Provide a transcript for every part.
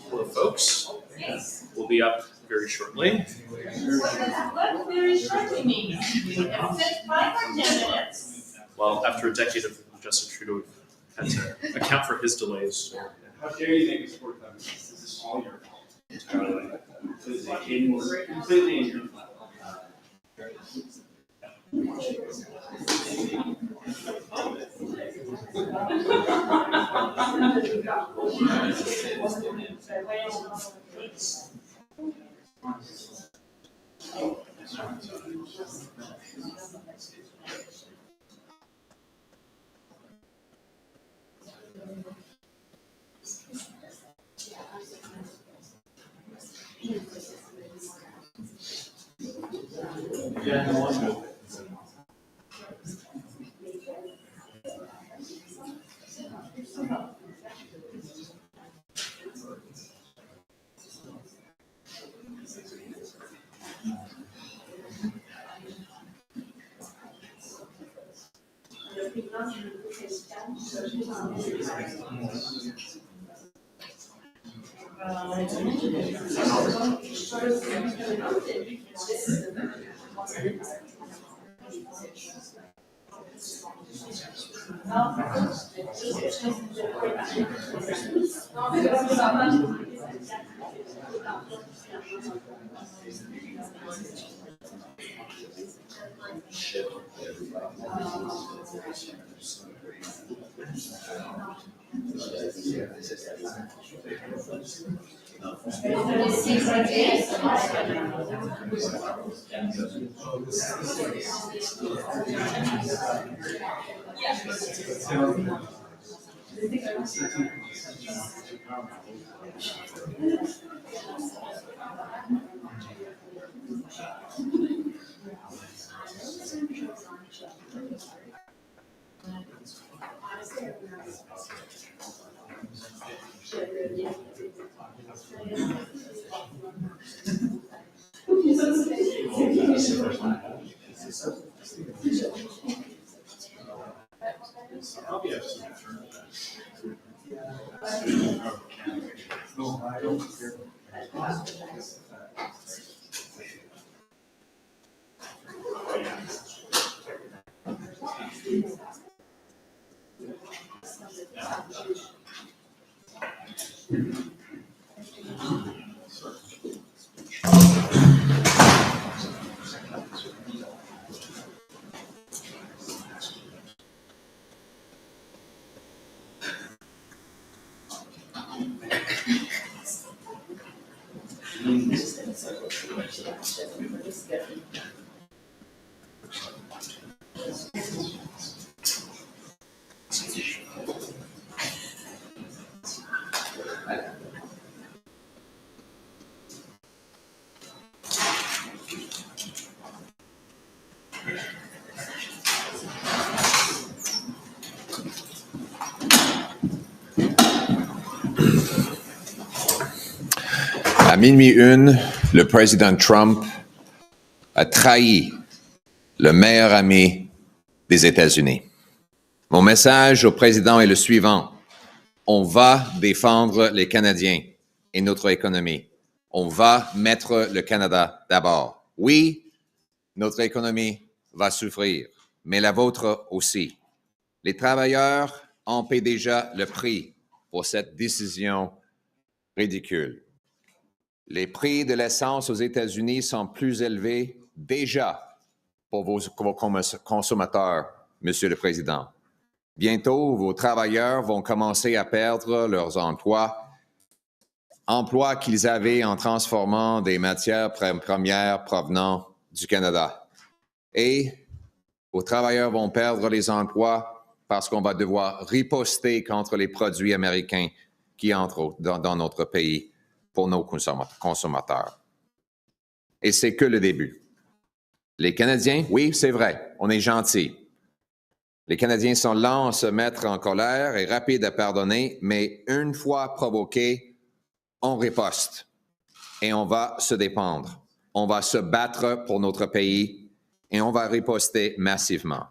Hello, folks. We'll be up very shortly. Well, after a decade of Justin Trudeau, we've had to account for his delays. How dare you make us work on this? This is all your fault. Completely in your fault. À minuit une, le président Trump a trahi le meilleur ami des États-Unis. Mon message au président est le suivant. On va défendre les Canadiens et notre économie. On va mettre le Canada d'abord. Oui, notre économie va souffrir, mais la vôtre aussi. Les travailleurs en paient déjà le prix pour cette décision ridicule. Les prix de l'essence aux États-Unis sont plus élevés déjà pour vos consommateurs, Monsieur le Président. Bientôt, vos travailleurs vont commencer à perdre leurs emplois qu'ils avaient en transformant des matières premières provenant du Canada. Et vos travailleurs vont perdre les emplois parce qu'on va devoir riposter contre les produits américains qui entrent dans notre pays pour nos consommateurs. Et c'est que le début. Les Canadiens, oui, c'est vrai, on est gentils. Les Canadiens sont lents à se mettre en colère et rapides à pardonner, mais une fois provoqués, on riposte et on va se défendre. On va se battre pour notre pays et on va riposter massivement.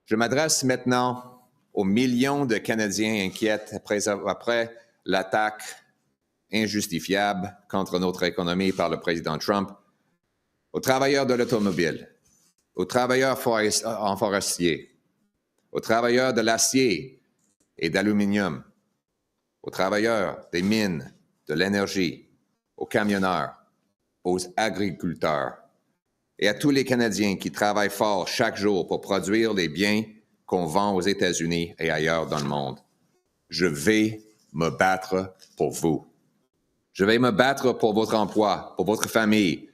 Je m'adresse maintenant aux millions de Canadiens inquiets après l'attaque injustifiable contre notre économie par le président Trump, aux travailleurs de l'automobile, aux travailleurs forestiers, aux travailleurs de l'acier et d'aluminium, aux travailleurs des mines, de l'énergie, aux camionneurs, aux agriculteurs et à tous les Canadiens qui travaillent fort chaque jour pour produire les biens qu'on vend aux États-Unis et ailleurs dans le monde. Je vais me battre pour vous. Je vais me battre pour votre emploi, pour votre famille,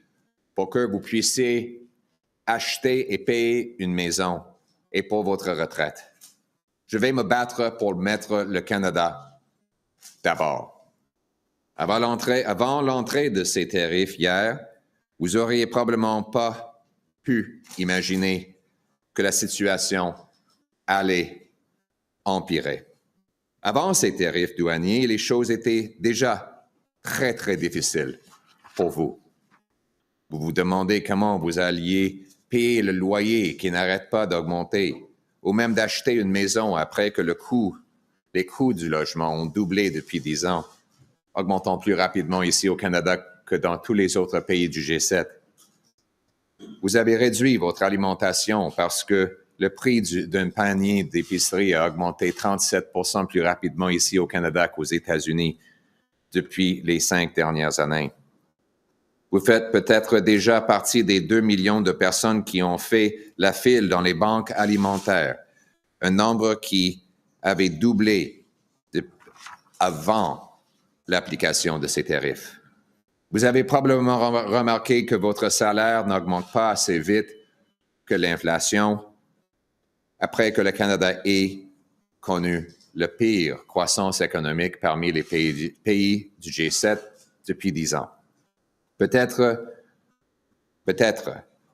pour que vous puissiez acheter et payer une maison et pour votre retraite. Je vais me battre pour mettre le Canada d'abord. Avant l'entrée de ces tarifs hier, vous auriez probablement pas pu imaginer que la situation allait empirer. Avant ces tarifs douaniers, les choses étaient déjà très, très difficiles pour vous. Vous vous demandez comment vous alliez payer le loyer qui n'arrête pas d'augmenter, ou même d'acheter une maison après que les coûts du logement ont doublé depuis 10 ans, augmentant plus rapidement ici au Canada que dans tous les autres pays du G7. Vous avez réduit votre alimentation parce que le prix d'un panier d'épicerie a augmenté 37% plus rapidement ici au Canada qu'aux États-Unis depuis les 5 dernières années. Vous faites peut-être déjà partie des 2 millions de personnes qui ont fait la file dans les banques alimentaires, un nombre qui avait doublé avant l'application de ces tarifs. Vous avez probablement remarqué que votre salaire n'augmente pas assez vite que l'inflation, après que le Canada ait connu la pire croissance économique parmi les pays du G7 depuis 10 ans. Peut-être,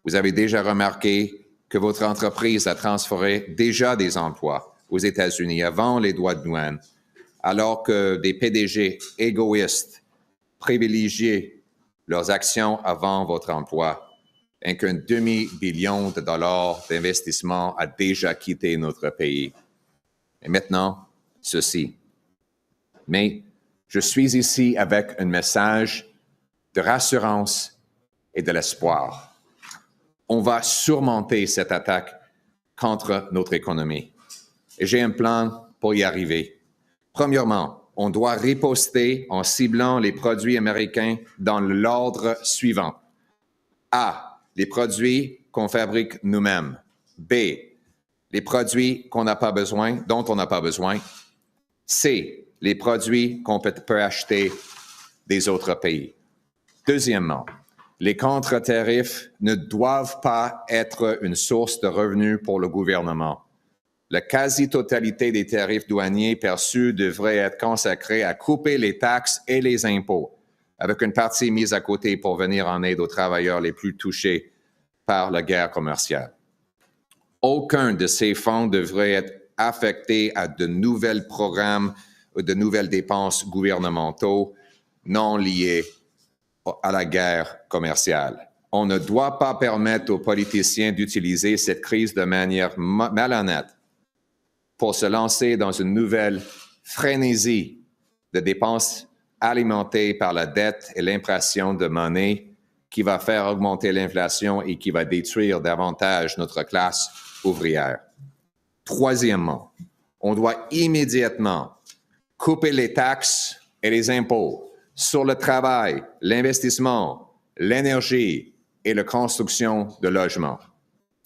vous avez déjà remarqué que votre entreprise a transféré déjà des emplois aux États-Unis avant les droits de douane, alors que des PDG égoïstes privilégiaient leurs actions avant votre emploi et qu'un demi-billion de dollars d'investissement a déjà quitté notre pays. Et maintenant, ceci. Mais je suis ici avec un message de rassurance et de l'espoir. On va surmonter cette attaque contre notre économie. Et j'ai un plan pour y arriver. Premièrement, on doit riposter en ciblant les produits américains dans l'ordre suivant. A, les produits qu'on fabrique nous-mêmes. B, les produits qu'on n'a pas besoin, dont on n'a pas besoin. C, les produits qu'on peut acheter des autres pays. Deuxièmement, les contre-tarifs ne doivent pas être une source de revenus pour le gouvernement. La quasi-totalité des tarifs douaniers perçus devrait être consacrée à couper les taxes et les impôts, avec une partie mise à côté pour venir en aide aux travailleurs les plus touchés par la guerre commerciale. Aucun de ces fonds devrait être affecté à de nouveaux programmes ou de nouvelles dépenses gouvernementaux non liées à la guerre commerciale. On ne doit pas permettre aux politiciens d'utiliser cette crise de manière malhonnête pour se lancer dans une nouvelle frénésie de dépenses alimentées par la dette et l'impression de monnaie qui va faire augmenter l'inflation et qui va détruire davantage notre classe ouvrière. Troisièmement, on doit immédiatement couper les taxes et les impôts sur le travail, l'investissement, l'énergie et la construction de logements.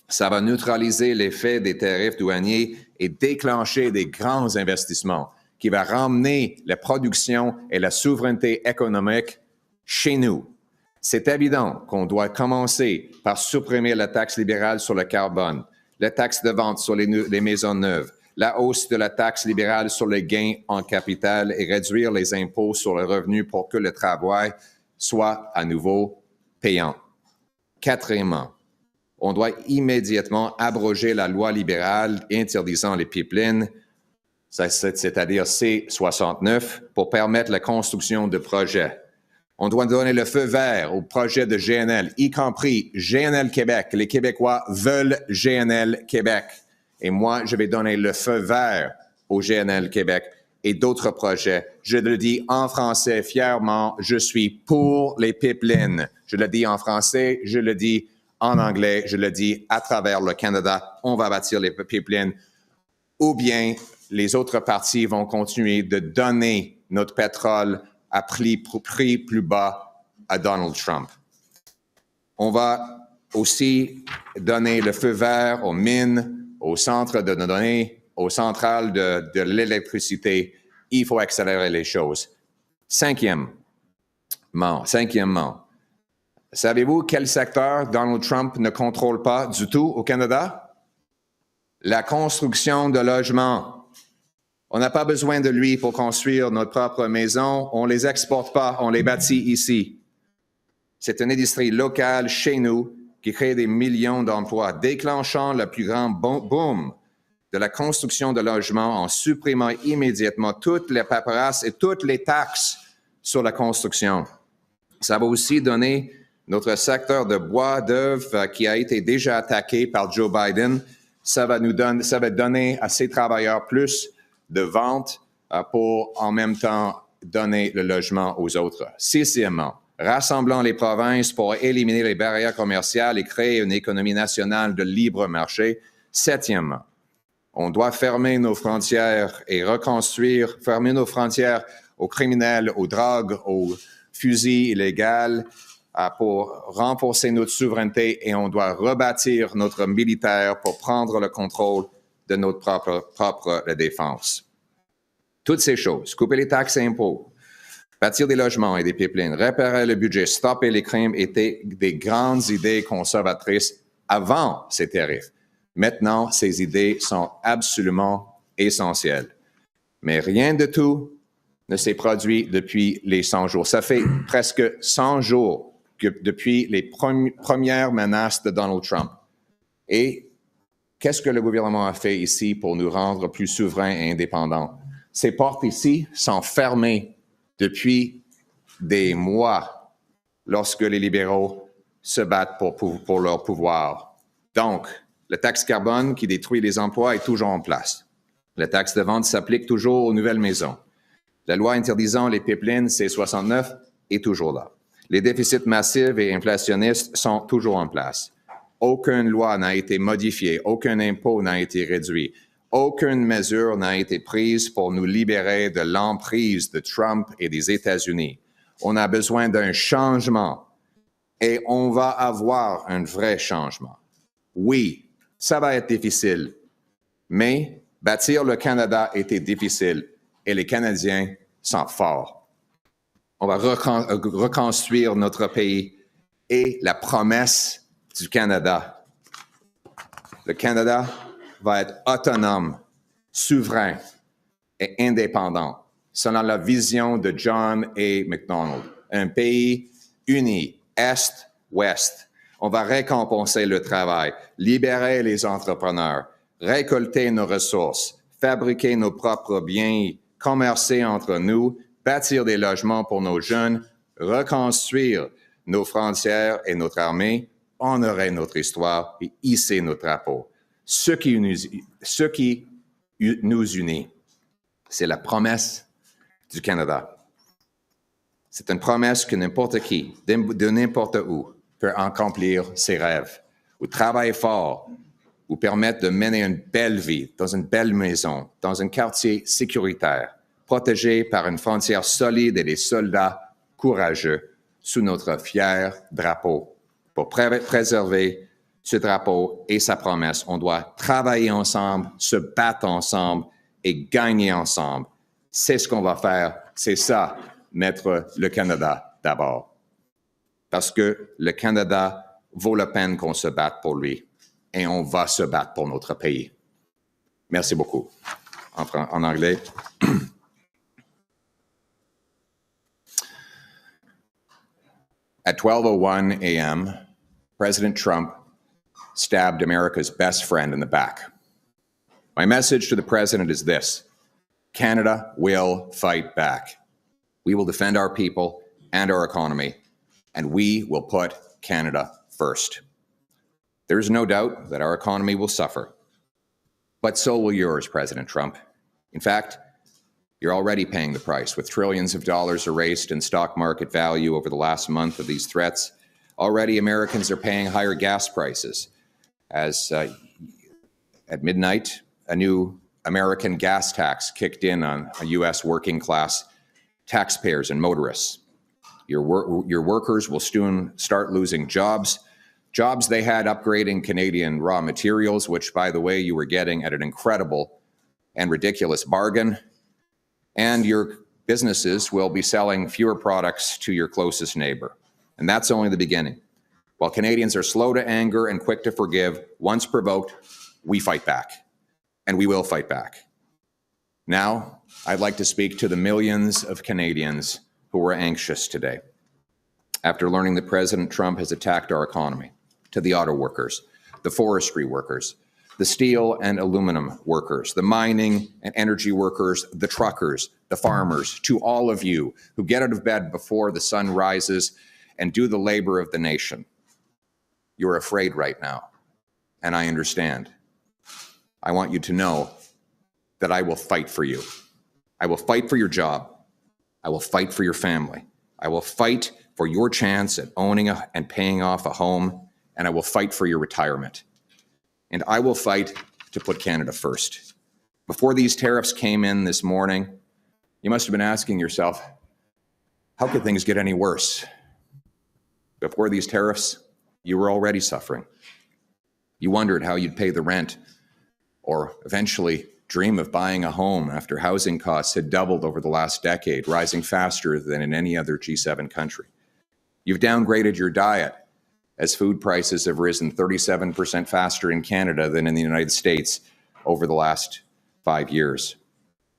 Ça va neutraliser l'effet des tarifs douaniers et déclencher des grands investissements qui va ramener la production et la souveraineté économique chez nous. C'est évident qu'on doit commencer par supprimer la taxe libérale sur le carbone, la taxe de vente sur les maisons neuves, la hausse de la taxe libérale sur les gains en capital et réduire les impôts sur le revenu pour que le travail soit à nouveau payant. Quatrièmement, on doit immédiatement abroger la loi libérale interdisant les pipelines, c'est-à-dire C-69, pour permettre la construction de projets. On doit donner le feu vert au projet de GNL, y compris GNL Québec. Les Québécois veulent GNL Québec. Et moi, je vais donner le feu vert au GNL Québec et d'autres projets. Je le dis en français fièrement, je suis pour les pipelines. Je le dis en français, je le dis en anglais, je le dis à travers le Canada. On va bâtir les pipelines. Ou bien les autres partis vont continuer de donner notre pétrole à prix plus bas à Donald Trump. On va aussi donner le feu vert aux mines, aux centres de données, aux centrales de l'électricité. Il faut accélérer les choses. Cinquièmement, savez-vous quel secteur Donald Trump ne contrôle pas du tout au Canada? La construction de logements. On n'a pas besoin de lui pour construire notre propre maison. On ne les exporte pas, on les bâtit ici. C'est une industrie locale chez nous qui crée des millions d'emplois, déclenchant le plus grand boom de la construction de logements en supprimant immédiatement toutes les paperasses et toutes les taxes sur la construction. Ça va aussi donner notre secteur de bois d'œuvre qui a été déjà attaqué par Joe Biden. Ça va donner à ces travailleurs plus de ventes pour en même temps donner le logement aux autres. Sixièmement, rassemblant les provinces pour éliminer les barrières commerciales et créer une économie nationale de libre marché. Septièmement, on doit fermer nos frontières et fermer nos frontières aux criminels, aux drogues, aux fusils illégaux pour renforcer notre souveraineté et on doit rebâtir notre militaire pour prendre le contrôle de notre propre défense. Toutes ces choses, couper les taxes et impôts, bâtir des logements et des pipelines, réparer le budget, stopper les crimes étaient des grandes idées conservatrices avant ces tarifs. Maintenant, ces idées sont absolument essentielles. Mais rien de tout ne s'est produit depuis les 100 jours. Ça fait presque 100 jours depuis les premières menaces de Donald Trump. Et qu'est-ce que le gouvernement a fait ici pour nous rendre plus souverains et indépendants? Ces portes ici sont fermées depuis des mois lorsque les libéraux se battent pour leur pouvoir. Donc, la taxe carbone qui détruit les emplois est toujours en place. La taxe de vente s'applique toujours aux nouvelles maisons. La loi interdisant les pipelines C-69 est toujours là. Les déficits massifs et inflationnistes sont toujours en place. Aucune loi n'a été modifiée, aucun impôt n'a été réduit, aucune mesure n'a été prise pour nous libérer de l'emprise de Trump et des États-Unis. On a besoin d'un changement et on va avoir un vrai changement. Oui, ça va être difficile, mais bâtir le Canada était difficile et les Canadiens sont forts. On va reconstruire notre pays et la promesse du Canada. Le Canada va être autonome, souverain et indépendant, selon la vision de John A. Macdonald. Un pays uni, Est-Ouest. On va récompenser le travail, libérer les entrepreneurs, récolter nos ressources, fabriquer nos propres biens, commercer entre nous, bâtir des logements pour nos jeunes, reconstruire nos frontières et notre armée, honorer notre histoire et hisser notre drapeau. Ce qui nous unit, c'est la promesse du Canada. C'est une promesse que n'importe qui, de n'importe où, peut accomplir ses rêves, ou travailler fort, ou permettre de mener une belle vie dans une belle maison, dans un quartier sécuritaire, protégé par une frontière solide et des soldats courageux sous notre fier drapeau. Pour préserver ce drapeau et sa promesse, on doit travailler ensemble, se battre ensemble et gagner ensemble. C'est ce qu'on va faire. C'est ça, mettre le Canada d'abord. Parce que le Canada vaut la peine qu'on se batte pour lui et on va se battre pour notre pays. Merci beaucoup. En anglais. At 12:01 a.m., President Trump stabbed America's best friend in the back. My message to the president is this: Canada will fight back. We will defend our people and our economy, and we will put Canada first. There is no doubt that our economy will suffer, but so will yours, President Trump. In fact, you're already paying the price, with trillions of dollars erased in stock market value over the last month of these threats. Already, Americans are paying higher gas prices. As at midnight, a new American gas tax kicked in on U.S. working class taxpayers and motorists. Your workers will soon start losing jobs they had upgrading Canadian raw materials, which, by the way, you were getting at an incredible and ridiculous bargain. And your businesses will be selling fewer products to your closest neighbor. And that's only the beginning. While Canadians are slow to anger and quick to forgive, once provoked, we fight back. And we will fight back. Now, I'd like to speak to the millions of Canadians who are anxious today after learning that President Trump has attacked our economy, to the auto workers, the forestry workers, the steel and aluminum workers, the mining and energy workers, the truckers, the farmers, to all of you who get out of bed before the sun rises and do the labor of the nation. You're afraid right now, and I understand. I want you to know that I will fight for you. I will fight for your job. I will fight for your family. I will fight for your chance at owning and paying off a home, and I will fight for your retirement. And I will fight to put Canada first. Before these tariffs came in this morning, you must have been asking yourself, how could things get any worse? Before these tariffs, you were already suffering. You wondered how you'd pay the rent, or eventually dream of buying a home after housing costs had doubled over the last decade, rising faster than in any other G7 country. You've downgraded your diet as food prices have risen 37% faster in Canada than in the United States over the last 5 years.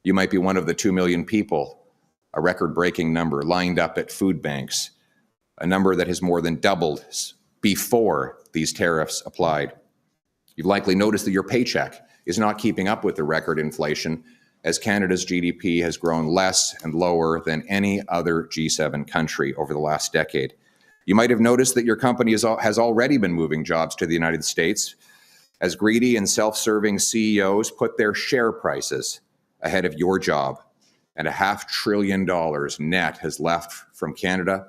You might be one of the 2 million people, a record-breaking number, lined up at food banks, a number that has more than doubled before these tariffs applied. You've likely noticed that your paycheck is not keeping up with the record inflation, as Canada's GDP has grown less and lower than any other G7 country over the last decade. You might have noticed that your company has already been moving jobs to the United States, as greedy and self-serving CEOs put their share prices ahead of your job, and $500 billion net has left from Canada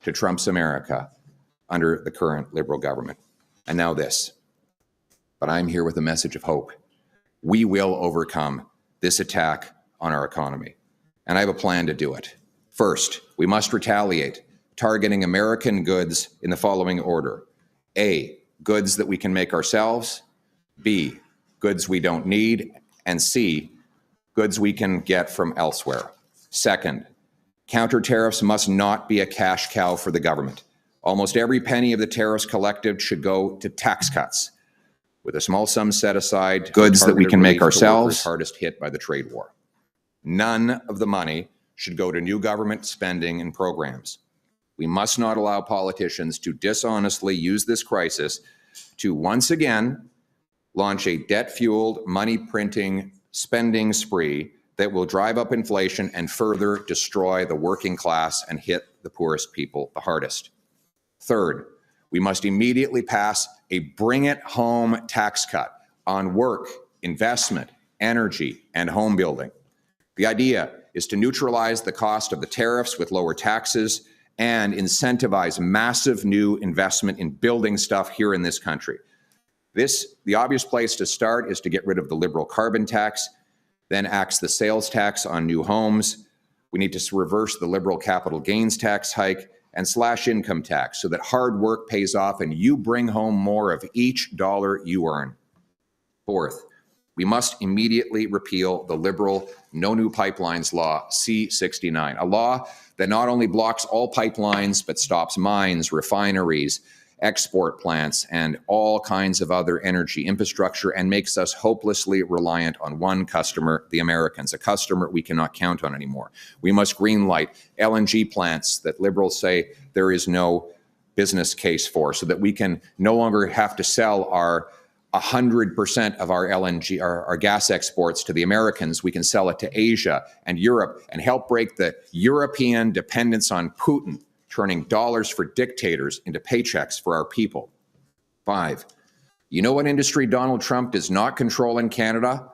to Trump's America under the current Liberal government. And now this. But I'm here with a message of hope. We will overcome this attack on our economy, and I have a plan to do it. First, we must retaliate, targeting American goods in the following order. A, goods that we can make ourselves. B, goods we don't need. And C, goods we can get from elsewhere. Second, counter tariffs must not be a cash cow for the government. Almost every penny of the tariffs collected should go to tax cuts, with a small sum set aside goods that we can make ourselves hardest hit by the trade war. None of the money should go to new government spending and programs. We must not allow politicians to dishonestly use this crisis to once again launch a debt-fueled, money-printing spending spree that will drive up inflation and further destroy the working class and hit the poorest people the hardest. Third, we must immediately pass a bring-it-home tax cut on work, investment, energy, and home building. The idea is to neutralize the cost of the tariffs with lower taxes and incentivize massive new investment in building stuff here in this country. The obvious place to start is to get rid of the Liberal carbon tax, then axe the sales tax on new homes. We need to reverse the Liberal capital gains tax hike and slash income tax so that hard work pays off and you bring home more of each dollar you earn. Fourth, we must immediately repeal the Liberal No New Pipelines Law, C-69, a law that not only blocks all pipelines but stops mines, refineries, export plants, and all kinds of other energy infrastructure and makes us hopelessly reliant on one customer, the Americans, a customer we cannot count on anymore. We must greenlight LNG plants that Liberals say there is no business case for, so that we can no longer have to sell our 100% of our LNG, our gas exports to the Americans. We can sell it to Asia and Europe and help break the European dependence on Putin, turning dollars for dictators into paychecks for our people. 5, you know what industry Donald Trump does not control in Canada?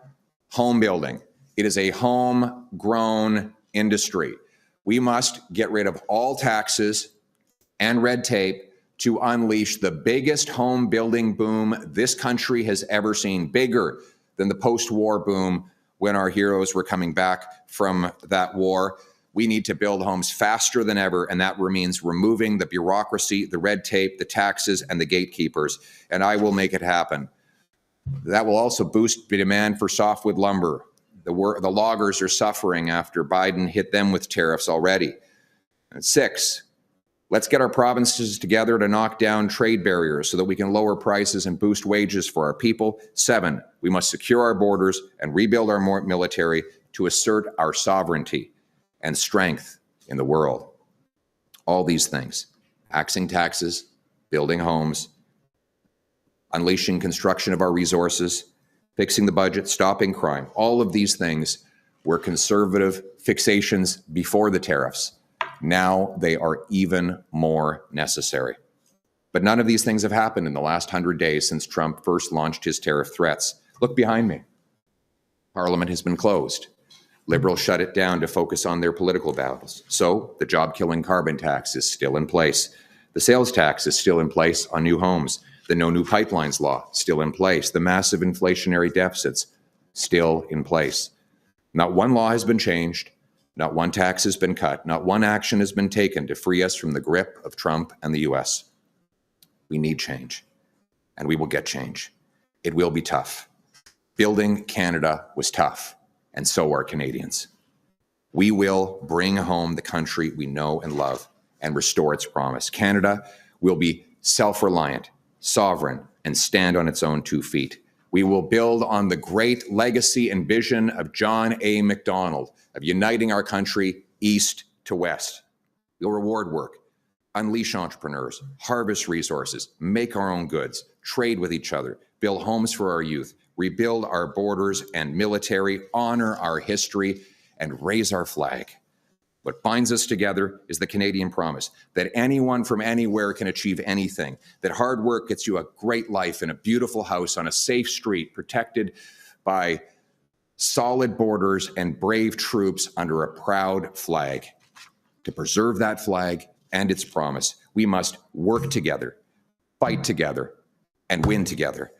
Home building. It is a homegrown industry. We must get rid of all taxes and red tape to unleash the biggest home building boom this country has ever seen, bigger than the post-war boom when our heroes were coming back from that war. We need to build homes faster than ever, and that means removing the bureaucracy, the red tape, the taxes, and the gatekeepers, and I will make it happen. That will also boost the demand for softwood lumber. The loggers are suffering after Biden hit them with tariffs already. And 6, let's get our provinces together to knock down trade barriers so that we can lower prices and boost wages for our people. 7, we must secure our borders and rebuild our military to assert our sovereignty and strength in the world. All these things, axing taxes, building homes, unleashing construction of our resources, fixing the budget, stopping crime, all of these things were conservative fixations before the tariffs. Now they are even more necessary. But none of these things have happened in the last 100 days since Trump first launched his tariff threats. Look behind me. Parliament has been closed. Liberals shut it down to focus on their political battles. So the job-killing carbon tax is still in place. The sales tax is still in place on new homes. The No New Pipelines law still in place. The massive inflationary deficits still in place. Not one law has been changed. Not one tax has been cut. Not one action has been taken to free us from the grip of Trump and the U.S. We need change, and we will get change. It will be tough. Building Canada was tough, and so are Canadians. We will bring home the country we know and love and restore its promise. Canada will be self-reliant, sovereign, and stand on its own 2 feet. We will build on the great legacy and vision of John A. Macdonald of uniting our country east to west. We'll reward work, unleash entrepreneurs, harvest resources, make our own goods, trade with each other, build homes for our youth, rebuild our borders and military, honor our history, and raise our flag. What binds us together is the Canadian promise that anyone from anywhere can achieve anything, that hard work gets you a great life in a beautiful house on a safe street, protected by solid borders and brave troops under a proud flag. To preserve that flag and its promise, we must work together, fight together, and win together.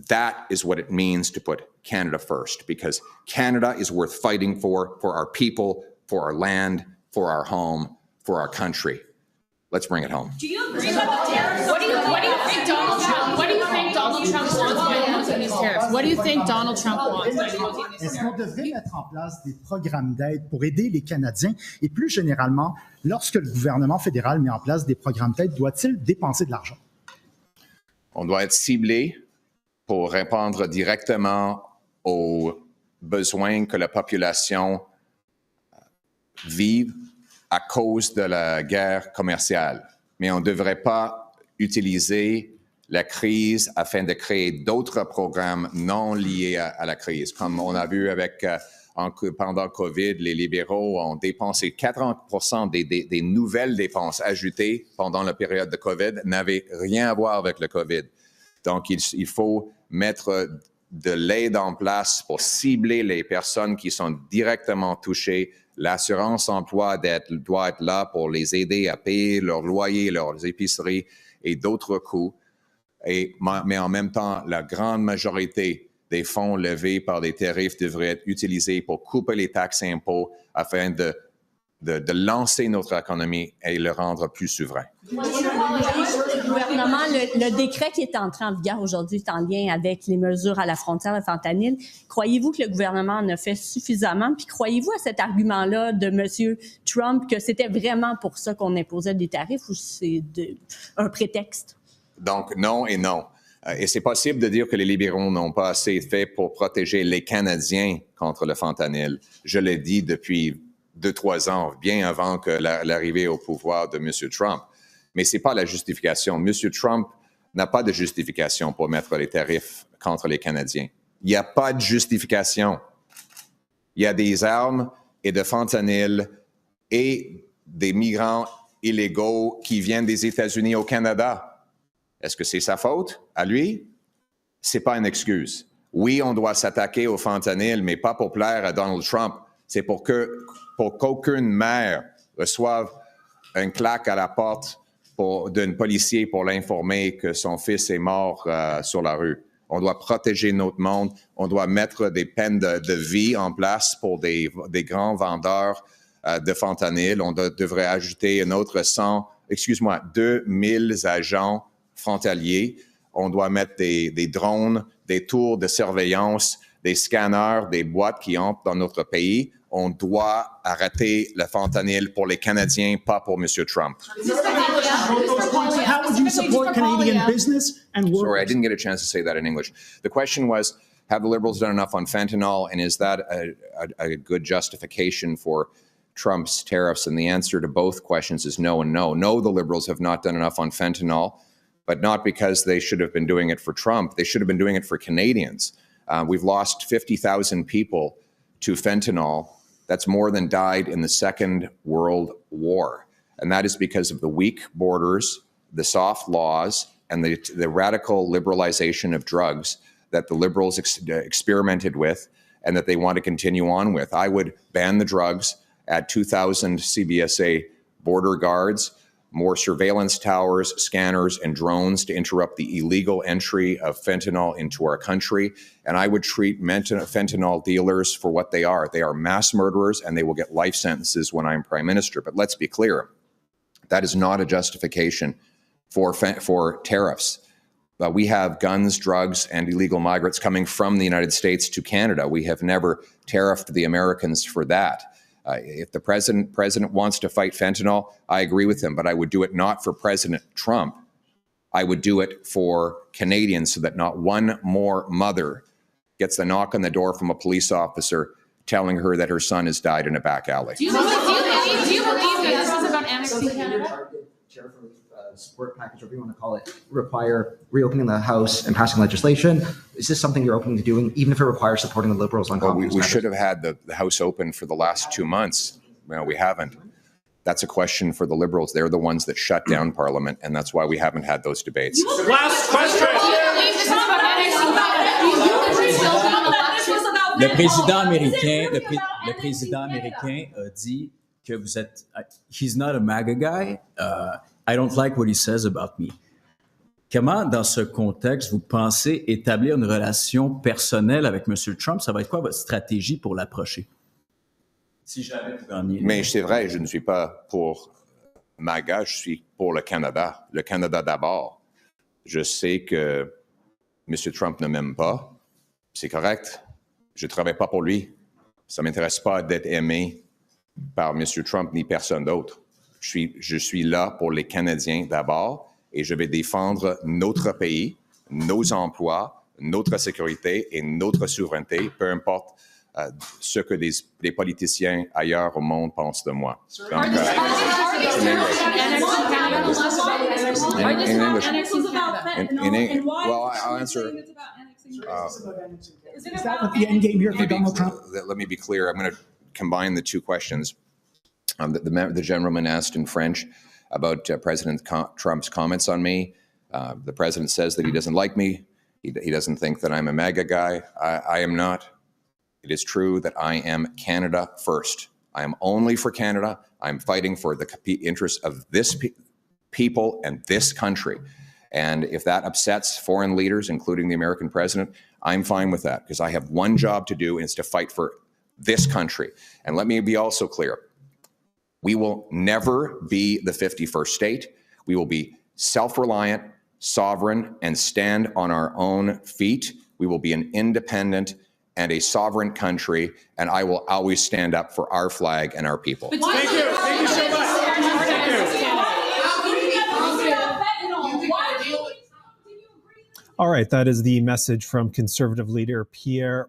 That is what it means to put Canada first, because Canada is worth fighting for our people, for our land, for our home, for our country. Let's bring it home. Do you agree with the tariffs? What do you think Donald Trump wants by imposing these tariffs? What do you think Donald Trump wants by imposing these Est-ce tariffs? qu'on devrait mettre en place des programmes d'aide pour aider les Canadiens? Et plus généralement, lorsque le gouvernement fédéral met en place des programmes d'aide, doit-il dépenser de l'argent? On doit être ciblé pour répondre directement aux besoins que la population vive à cause de la guerre commerciale. Mais on ne devrait pas utiliser la crise afin de créer d'autres programmes non liés à la crise. Comme on a vu avec, pendant COVID, les libéraux ont dépensé 40% des nouvelles dépenses ajoutées pendant la période de COVID n'avaient rien à voir avec le COVID. Donc, il faut mettre de l'aide en place pour cibler les personnes qui sont directement touchées. L'assurance emploi doit être là pour les aider à payer leur loyer, leurs épiceries et d'autres coûts. Mais en même temps, la grande majorité des fonds levés par des tarifs devraient être utilisés pour couper les taxes et impôts afin de lancer notre économie et le rendre plus souverain. Le gouvernement, le décret qui est entré en vigueur aujourd'hui est en lien avec les mesures à la frontière de fentanyl. Croyez-vous que le gouvernement en a fait suffisamment? Puis croyez-vous à cet argument-là de M. Trump que c'était vraiment pour ça qu'on imposait des tarifs ou c'est un prétexte? Donc, non et non. Et c'est possible de dire que les libéraux n'ont pas assez fait pour protéger les Canadiens contre le fentanyl. Je l'ai dit depuis 2-3 ans, bien avant que l'arrivée au pouvoir de M. Trump. Mais ce n'est pas la justification. M. Trump n'a pas de justification pour mettre les tarifs contre les Canadiens. Il n'y a pas de justification. Il y a des armes et de fentanyl et des migrants illégaux qui viennent des États-Unis au Canada. Est-ce que c'est sa faute à lui? C'est pas une excuse. Oui, on doit s'attaquer au fentanyl, mais pas pour plaire à Donald Trump. C'est pour qu'aucune mère reçoive un claque à la porte d'un policier pour l'informer que son fils est mort sur la rue. On doit protéger notre monde. On doit mettre des peines de vie en place pour des grands vendeurs de fentanyl. On devrait ajouter un autre 2000 agents frontaliers. On doit mettre des drones, des tours de surveillance, des scanners, des boîtes qui entrent dans notre pays. On doit arrêter le fentanyl pour les Canadiens, pas pour M. Trump. How would you support Canadian business and workers? Sorry, I didn't get a chance to say that in English. The question was, have the Liberals done enough on fentanyl, and is that a good justification for Trump's tariffs? And the answer to both questions is no and no. No, the Liberals have not done enough on fentanyl, but not because they should have been doing it for Trump. They should have been doing it for Canadians. We've lost 50,000 people to fentanyl. That's more than died in the Second World War. And that is because of the weak borders, the soft laws, and the radical liberalization of drugs that the Liberals experimented with and that they want to continue on with. I would ban the drugs, add 2,000 CBSA border guards, more surveillance towers, scanners, and drones to interrupt the illegal entry of fentanyl into our country. And I would treat fentanyl dealers for what they are. They are mass murderers, and they will get life sentences when I'm Prime Minister. But let's be clear, that is not a justification for tariffs. We have guns, drugs, and illegal migrants coming from the United States to Canada. We have never tariffed the Americans for that. If the president wants to fight fentanyl, I agree with him, but I would do it not for President Trump. I would do it for Canadians so that not one more mother gets the knock on the door from a police officer telling her that her son has died in a back alley. Do you believe that this is about annexing Canada? Support package, whatever you want to call it, require reopening the House and passing legislation? Is this something you're open to doing, even if it requires supporting the Liberals on confidence we matters? should have had the House open for the last 2 months. No, we haven't. That's a question for the Liberals. They're the ones that shut down Parliament, and that's why we haven't had those debates. Last question. Le président américain a dit que vous êtes. He's not a MAGA guy. I don't like what he says about me. Comment, dans ce contexte, vous pensez établir une relation personnelle avec M. Trump? Ça va être quoi votre stratégie pour l'approcher? Si jamais vous gagnez. Mais c'est vrai, je ne suis pas pour MAGA, je suis pour le Canada d'abord. Je sais que M. Trump ne m'aime pas. C'est correct. Je ne travaille pas pour lui. Ça ne m'intéresse pas d'être aimé par M. Trump ni personne d'autre. Je suis là pour les Canadiens d'abord et je vais défendre notre pays, nos emplois, notre sécurité et notre souveraineté, peu importe ce que les politiciens ailleurs au monde pensent de moi. Donc, well, I'll answer. Is that what the end game here for Donald Trump? Let me be clear. I'm going to combine the two questions. The gentleman asked in French about President Trump's comments on me. The president says that he doesn't like me. He doesn't think that I'm a MAGA guy. I am not. It is true that I am Canada first. I am only for Canada. I'm fighting for the interests of this people and this country. And if that upsets foreign leaders, including the American president, I'm fine with that because I have one job to do, and it's to fight for this country. And let me be also clear. We will never be the 51st state. We will be self-reliant, sovereign, and stand on our own feet. We will be an independent and a sovereign country, and I will always stand up for our flag and our people. Thank you. Thank you so much. All right, that is the message from Conservative leader Pierre